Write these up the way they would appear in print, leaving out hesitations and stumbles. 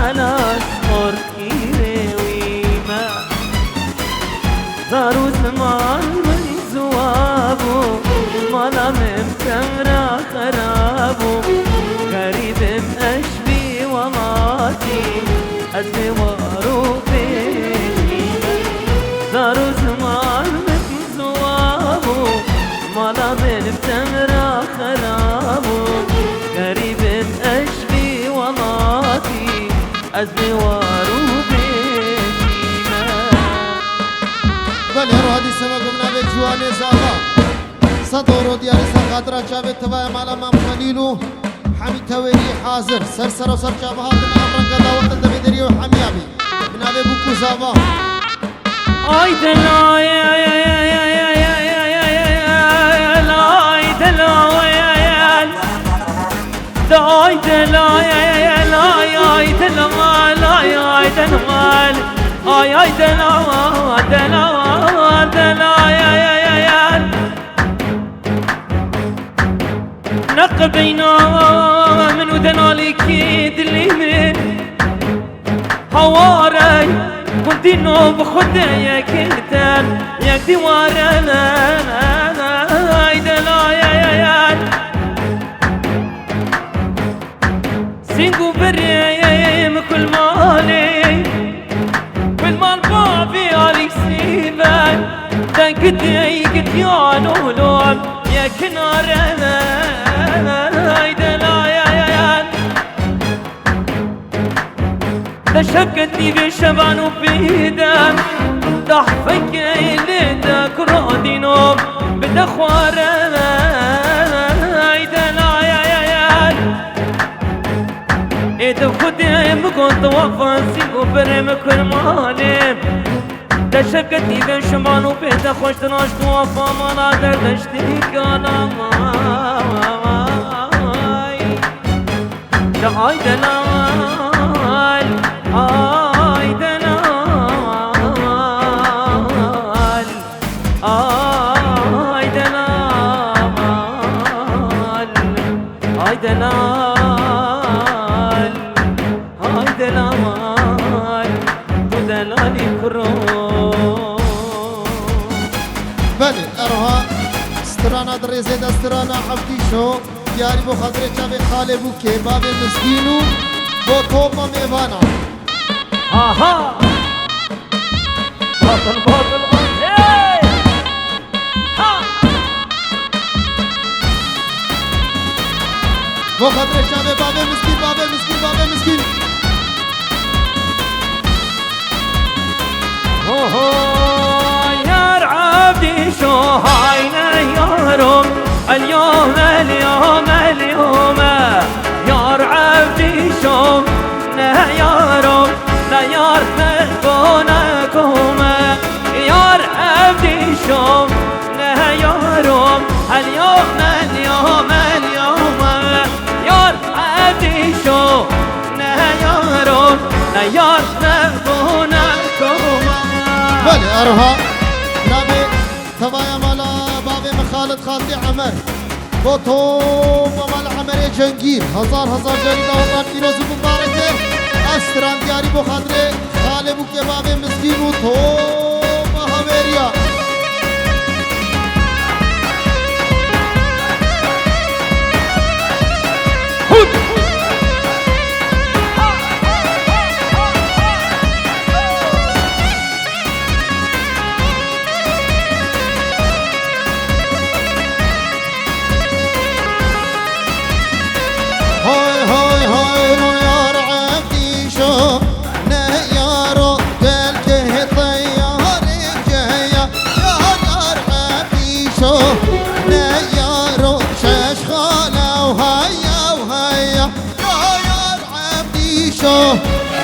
على صور كيريويما زارو زمان من زوابو مالا ممتمرا خرابو غريب أشبي وماتي أزمي وارو بيما زارو زمان من زوابو مالا ممتمرا خرابو غريب أشبي وماتي أزمي وارو بيما بله رو هادی سما گمنا به جوانی زاغا صدورو دیاری سرخاطرة جاوید تبای مالا مام خلیلو حمید تویری حاضر سر و سر جابه هاتن امران قدا وقت دبیدری و حمیابی بنابه بوکو زاوا آی دلای آی دلای دای دلای آی دلای آی دلای آی آی دلال دلال دلال نقبينا من ودنالي كيد اللي من هواري كنت نوب خدايا كنتان يا ديوارنا اي دلايا سينقو بريم كل مالي بالمال بابي علي سيبان تنكدي كتيانو لون يا كنارنا اي دلايا تشكتني بشبان وبيدان ضحفك ليدك رادينو بدخوارنا اي دلايا ايدو خدي مكنت وفاسي وبرم كل مالي تشكتني بشبان وبيدك خوش تناشت وفا مالا دردشتي كلام آی دلال آی دلال آی دلال آی دلال آی دلال تو دلالی کرو بله اروها سترانا دريزه دسترانا حفتي شو یاری بو خاطر چاوی خاله بو که باب مسکینو بو توما میوانا آها باطل باطل باطل ها بو خاطر چاوی باب مسکین باب مسکین باب مسکین اوه یار عبدی شو هاینا یارم اليوم اليوم اليوم يار عبدي شوم يارم لا يار تلفونكم يار عبدي شوم يارم اليوم اليوم اليوم يار عبدي شوم يارم لا يار تلفونكم بله اروها نبي تبايا مالا باب مخالط خالتي عمر بو توما مال عمر جنگیر هزار جنگ داوطان پیروز مبارکه استران دیاری بو خاطر خاله بو که باب مسکین و توما همیریا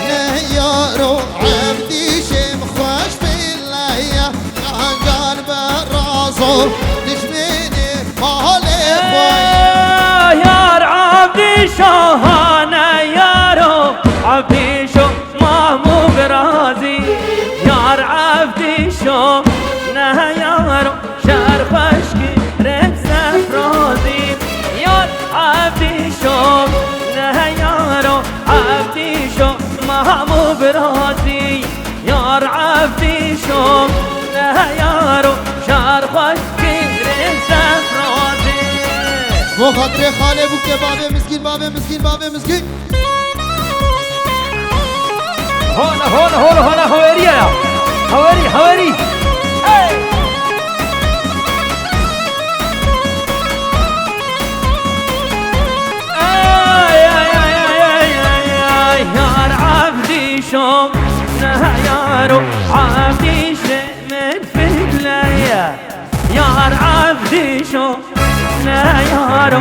نيارو عبدي شم خوش بالليا قال براسو دشمني مالي خويا يار عبدي شهانا يارو عبدي شو ما مو برازي يار عبدي شو يارو شار خشكي رمسه فرازي يار عبدي شو يارو عبدي شو مهمو براسي يار عبدي شوم لا يارو شار خوش كيرين سفراتي بو خاطر خاله بو که بابه مسكين هولا هواري هواري يار عبدي شوم يارو عبدي شمن في الليا يار عبدي شوم يارو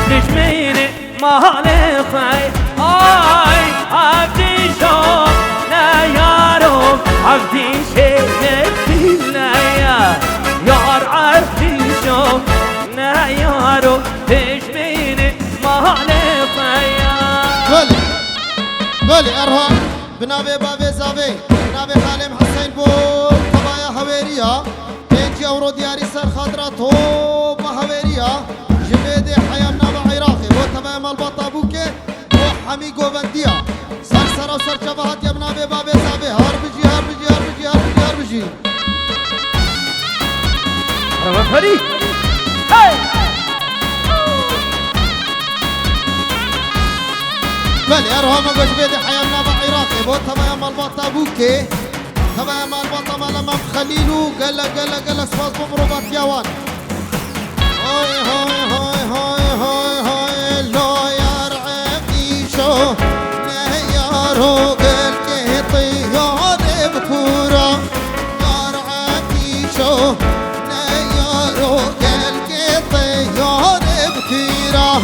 تشميني مالي خير عبدي شوم يارو عبدي شمن في الليا يار عبدي شوم يارو تشميني مالي خير بله ارها بنابه بابه زاوی بنابه خالم حسین بو تبایا هویریا 5 اورو دیاری سر خاطرا تو با هویریا جبید حیام نام عراقی بو تبایا مال بطابو که بو حمی گووندیا سر و سر جواهات یا بنابه بابه زاوی هر بجی فريق هاي بله ارها ما گوش بید حیام نام عراقی بو تبایا مال بطابو که تبایا مال بطا مال امام خلیلو گلا سپاس بمرو باتیاوان هاي لا يرعبني شو لا يارو قل كه طيار بكورة يرعبني شو لا يارو قل كه طيار بكورة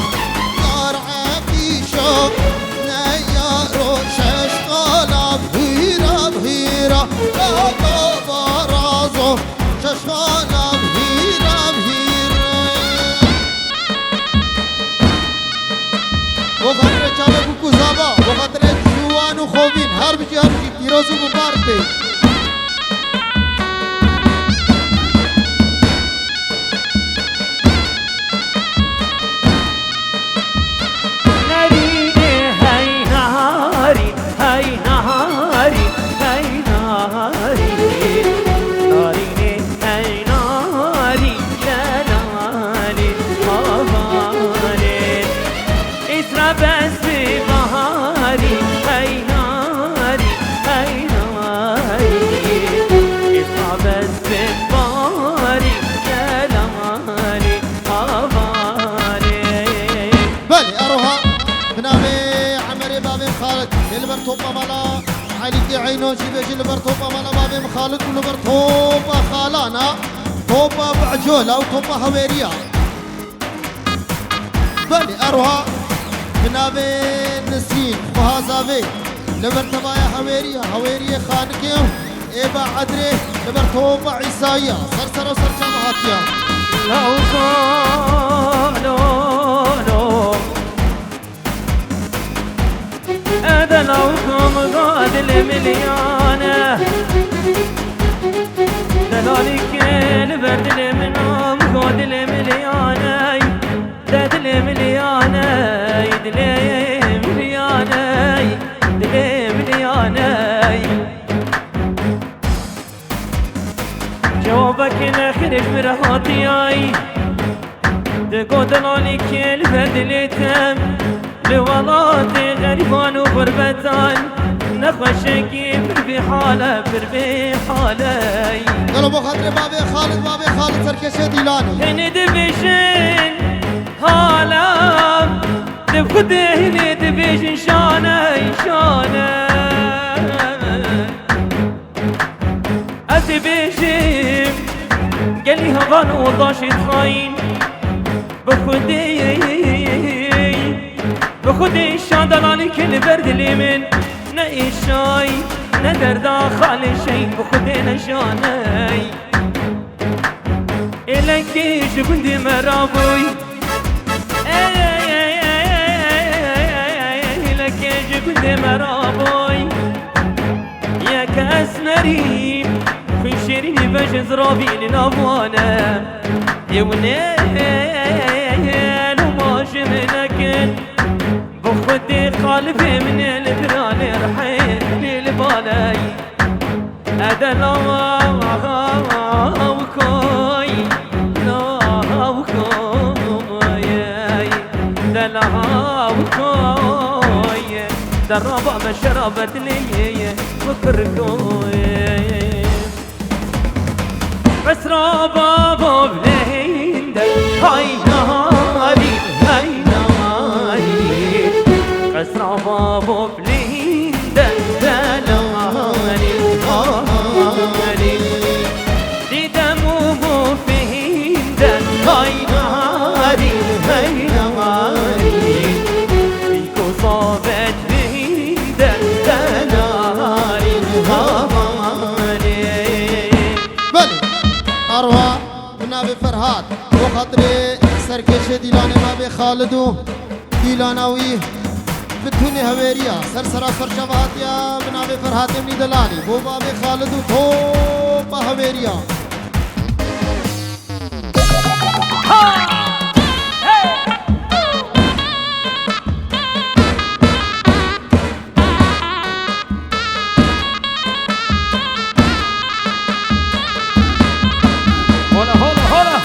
يرعبني شو لا يارو ششقالا بهيرة لا بارازو ششقالا بهيرة وخاطر چاله بوکو زابا وخاطر جوان و خوبین هر بجی پیروز و مبارک بی توبا مالا عليك عينو شي لبر توبا مالا بابي مخالد ولبر توبا خالانا توبا بعجولة وتوبا هويريا بلي أروها بنابي نسين وهازافي لبر تبايا هويريا خانكيو إيبا عدري لبر توبا عيسايا سرسر وسر جامعاتيا لو قالوا هذا لو كم قاد المليانة دلالك البرد المنام قاد المليانة داد المليانة دلي مليانة جوابك نخرج مرهاتي دقو دلالك البرد لتم لولاتي غريبان وغربتان نخوشكي في حالة قالوا بخاطر بابي خالد سركشة ديلاني هني دبشن حالة دبخده هني دبشن شاني أدبشن قالي هغان وضاشي تخاين بخودي شادلاني كل برد اليمن نايشاي ندر داخل شي بخودي نشاني إلكي شكندي مرابوي إلكي شكندي مرابوي يا كاسمري في شيريني باش زرابي لنافوانا يونيل وماش منكن بخدي قلبي من البران مرحين بالبالي أدلا وكوي لا وكوي دلا وكوي دربا مشربت لي وكركوي بس رابا بلهند هاي ناري هاي ناري بس رابا بلهند دلاني هاري ديدمو فهند هاي ناري هاي ناري بيكو صابت بهند دلاني هاري بله أروها بنابي فرهاد وخطري سركش ديلاني ما بخالدو ديلاناوي بتوني هويريا سرسرا سرشبهات يا بنابي فرهاد ابني دلالي بو بابي خالدو توبا هويريا هلا هلا هلا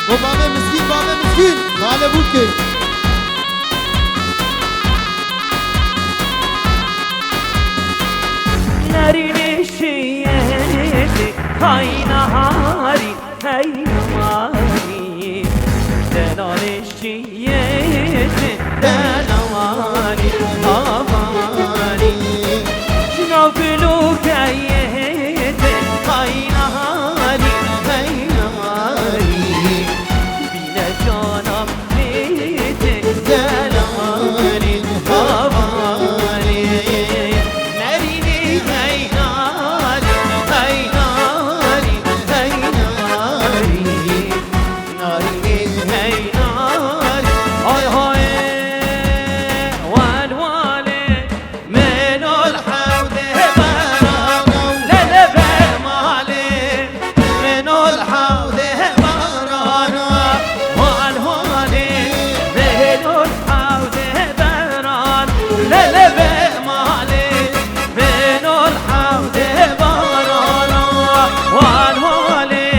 بو بابي مسكين غالي بوكي ناري نشيتي هاي نهاري هاي نهاري دلا نشيتي دلا ماري هاماري شنو بلوك ايتي هاي نهاري هاي نهاري بلا جانب ليتي دلا ماري هاماري ناريني هاي ناري هاي ناري هاي ناري ناريني هاي ناري هاي هاي والوالي من الحوض برانا لا لا بمالي من الحوض برانا والوالي من الحوض برانا لا لا بمالي من الحوض برانا والوالي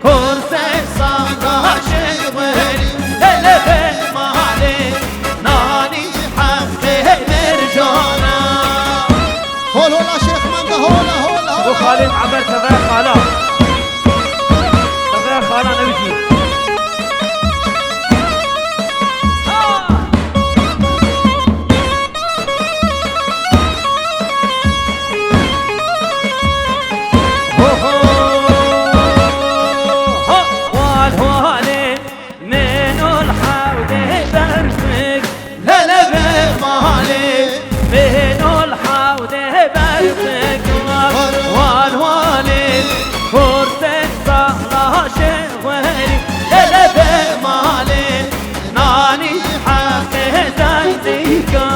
كرسي صاغا شغلي لا لا بمالي ناني حقي مرجانا هول هولا شيخ منده هولا ابو خالد عبر تبع خاله تبع خاله نمشي والهوالي من الحوض برفق لا لا بمالي من الحوض برفق والهوالي فرصة صلاة شغلي لا لا بمالي ناني حقي زنزيكا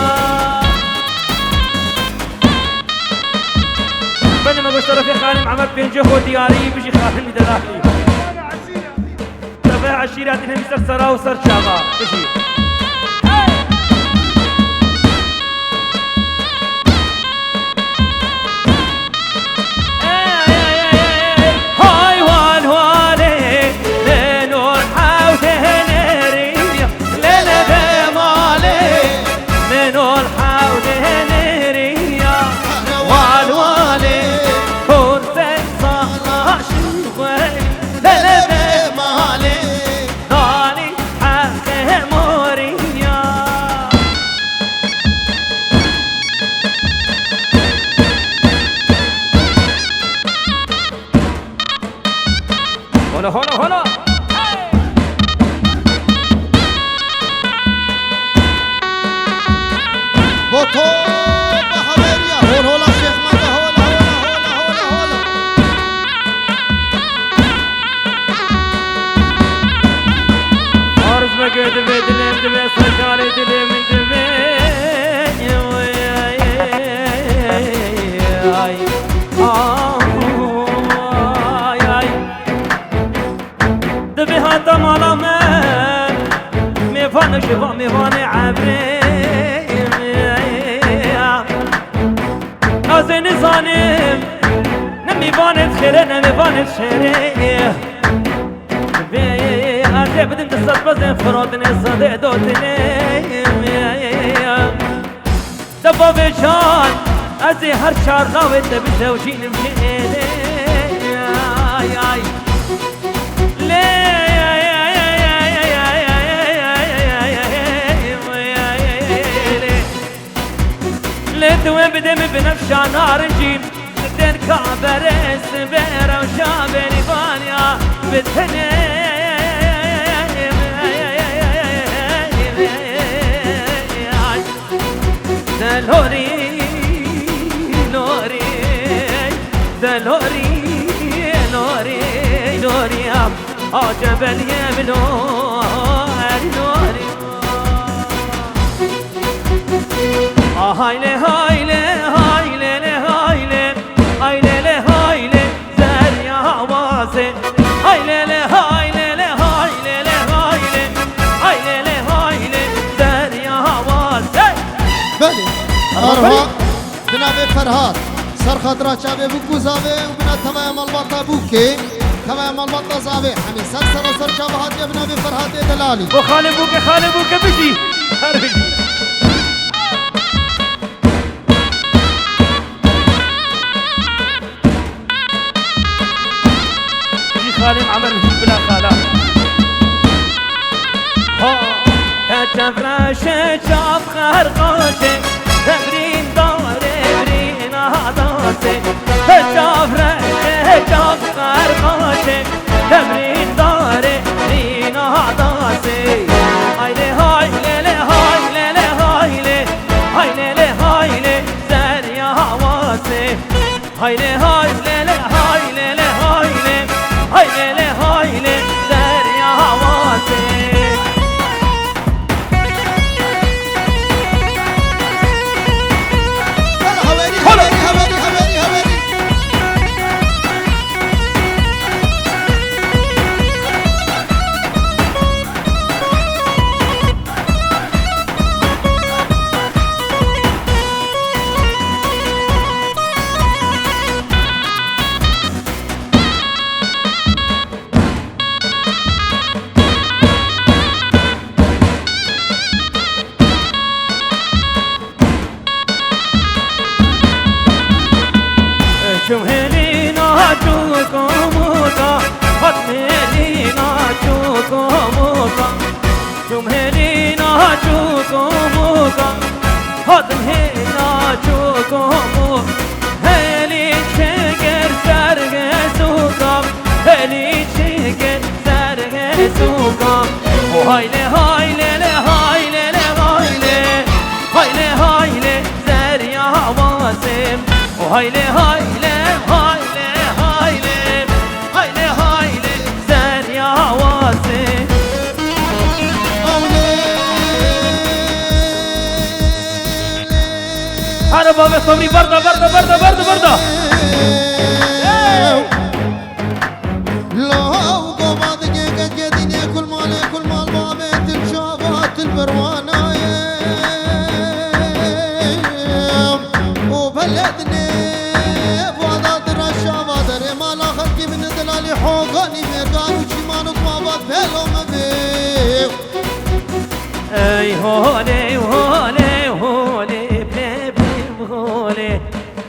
بينما قلت رفيق خالي محمد بن جهو دياري بيجي خالي دلاحي تبع عشيرات انهم سرسرا وسر شاما بيجي هاي والوالي لنور حوته نريا لا لا بمالي من الحوته نريا والوالي كرسي صلاة شغلي لا لا بمالي ناني حقي موريا هلا هلا هلا بو توبا هويريا هول هولا شيخ منده هولا عارف ما قد بدلم دمي صشاري دلي من دمي دبي هاتا مالا من ميواني عبري نازني ظالم نمي بانت خيري نمي بانت شيري أتي بدم تصد بزن فرودني صدي دوتني دبا بشان أزي هر شار غاوت بشوشين مشيني لدوين بدم بنفشا نارنجين لدين كعبر السبيرة وشابني بانيا بتهني دلوري لوري دلوري لوري لوري عجب اليمن لوري هايلي هايلي هايلي هايلي هايلي هايلي زر يا هواسي هايلي هايلي هايلي هايلي هايلي هايلي زر يا هواسي بله أرها بنابي فرهاد سر خطرة شابي بوكو زابي وبنا تمام البطة بوكي تمام البطة زابي حمي سر شابهات يا بنابي فرهاد دلالي وخالي بوكي خالي بوكي بشي خالي عمر بلا خاله تفرشه شاف خرقاشه تبرين داره برين هداسه تفرشه شاف خرقاشه تبرين داره برين هداسه هايله هايله هايله هايله هايله هايله زر يا هواسه هايله هايله هايله هايله هايله هايله زر يا هواسه شمهلينا جوكو موكا خدملينا جوكو موكا شمهلينا جوكو موكا خدملينا جوكو موكا هلي شجر سرق سوكا هلي شجر سرق سوكا وهايلي هايلي هايلي هايلي هايلي هايلي زر يا هواسم وهايلي هايلي هايلي هايلي هايلي هايلي زر يا هواسم أنا بابا صبري بردة بردة بردة بردة بردة لو قبض جيجا جديني كل مال بابت الشابات البروانة وبلدني فضات الرشابة دري ما لا خلقي من دلالي حوقاني ميقان وشيمان وطوابات بيلو مبيو اي هولي هولي هولي بلي هولي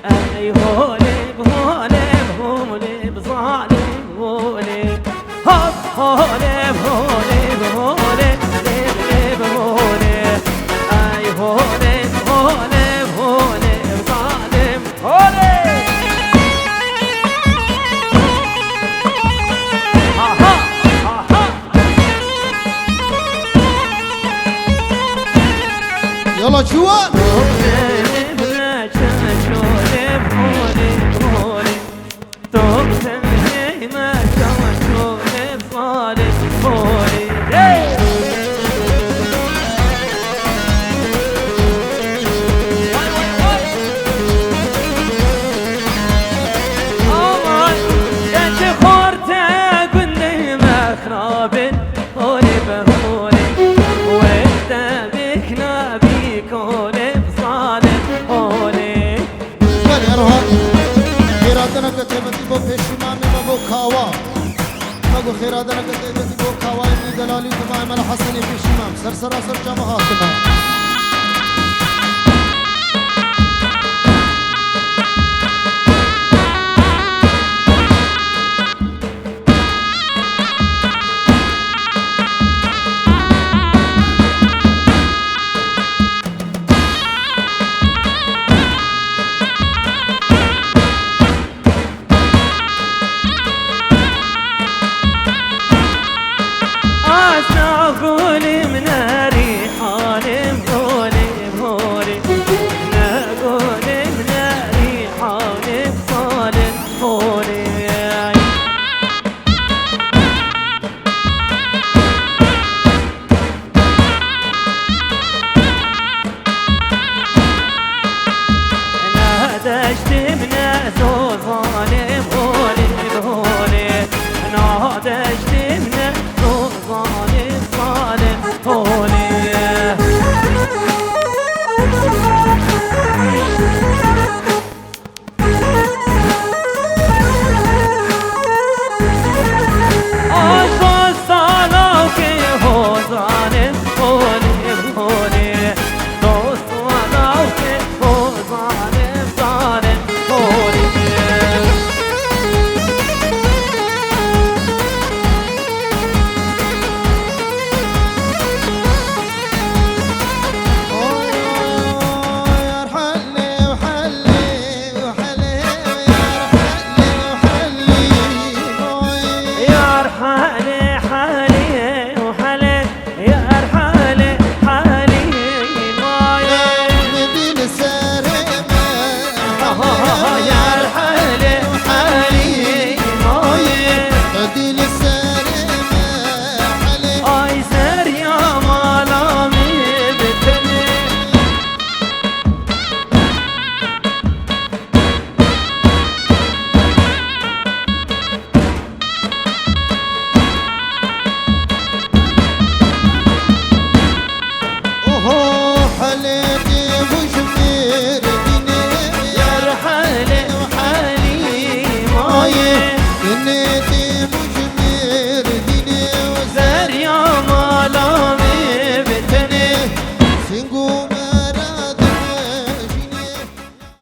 اي هولي هولي هولي بظالم هولي هب هولي هولي هولي بلي هولي اي هولي هولي هولي بظالم هولي يلا جوان خرابن هولي بهولي وانت خير هذا لك تيجي بو كواي دلالي تمام الحسن في شمام سر جماعة